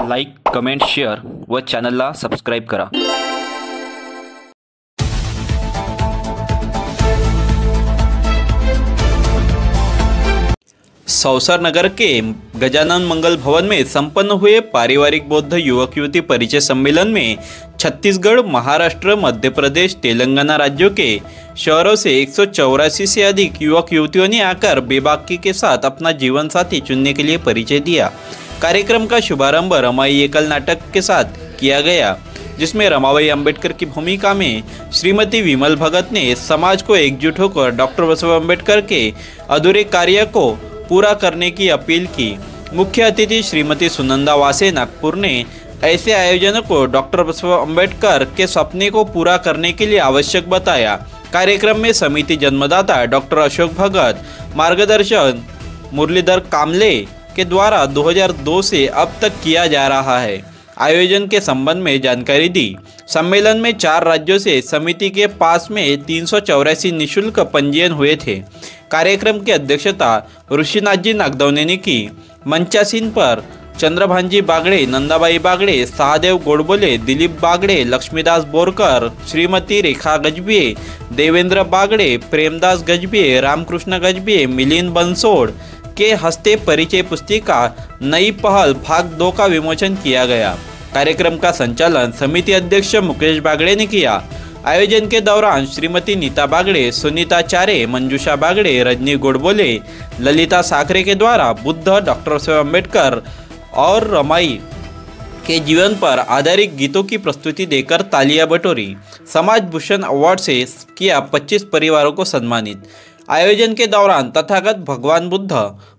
Like, comment, share व चॅनलला subscribe करा। सौसर नगर के गजानन मंगल भवन में संपन्न हुए पारिवारिक बौद्ध युवक युवती परिचय सम्मेलन में छत्तीसगढ़, महाराष्ट्र, मध्य प्रदेश, तेलंगाना राज्यों के शहरों से 184 से अधिक युवक युवतियों ने आकर बेबाकी के साथ अपना जीवन साथी चुनने के लिए परिचय दिया। कार्यक्रम का शुभारंभ रमाई एकल नाटक के साथ किया गया, जिसमें रमाबाई अंबेडकर की भूमिका में श्रीमती विमल भगत ने समाज को एकजुट होकर डॉक्टर बसव अंबेडकर के अधूरे कार्य को पूरा करने की अपील की। मुख्य अतिथि श्रीमती सुनंदा वासे नागपुर ने ऐसे आयोजनों को डॉक्टर बसव अंबेडकर के सपने को पूरा करने के लिए आवश्यक बताया। कार्यक्रम में समिति जन्मदाता डॉक्टर अशोक भगत, मार्गदर्शन मुरलीधर कामले के द्वारा 2002 से अब तक किया जा रहा है। आयोजन के संबंध में जानकारी दी। सम्मेलन में 4 राज्यों से समिति के पास में 384 निःशुल्क पंजीयन हुए थे। कार्यक्रम की अध्यक्षता ऋषिनाथजी नागदवने ने की। मंचासीन पर चंद्रभानजी बागड़े, नंदाबाई बागड़े, सहदेव गोडबोले, दिलीप बागड़े, लक्ष्मीदास बोरकर, श्रीमती रेखा गजबिये, देवेंद्र बागड़े, प्रेमदास गजबिये, रामकृष्ण गजबिये, मिलिंद बंसोड़ के हस्ते परिचय पुस्तिका नई पहल भाग 2 का विमोचन किया गया। कार्यक्रम का संचालन समिति अध्यक्ष मुकेश बागड़े ने किया। आयोजन के दौरान श्रीमती नीता बागड़े, सुनीता चारे, मंजूषा बागड़े, रजनी गोडबोले, ललिता साखरे के द्वारा बुद्ध, डॉक्टर बसव अंबेडकर और रमाई के जीवन पर आधारित गीतों की प्रस्तुति देकर तालियां बटोरी। समाज भूषण अवार्ड से किया 25 परिवारों को सम्मानित। आयोजन के दौरान तथागत भगवान बुद्ध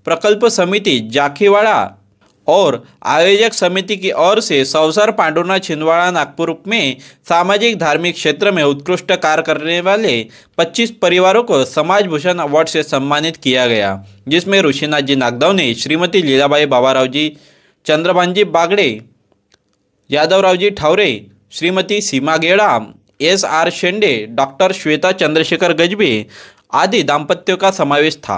प्रकल्प समिति जाखीवाड़ा और आयोजक समिति की ओर से सौसर, पांडुर्ना, छिंदवाड़ा, नागपुर में सामाजिक धार्मिक क्षेत्र में उत्कृष्ट कार्य करने वाले 25 परिवारों को समाज भूषण अवार्ड से सम्मानित किया गया, जिसमें ऋषिनाथजी नागदवने, श्रीमती लीलाबाई बाबारावजी, चंद्रभानजी बागड़े, यादवरावजी ठौरे, श्रीमती सीमा गेड़ाम, SR शेंडे, डॉक्टर श्वेता चंद्रशेखर गजबे आदि दाम्पत्यों का समावेश था।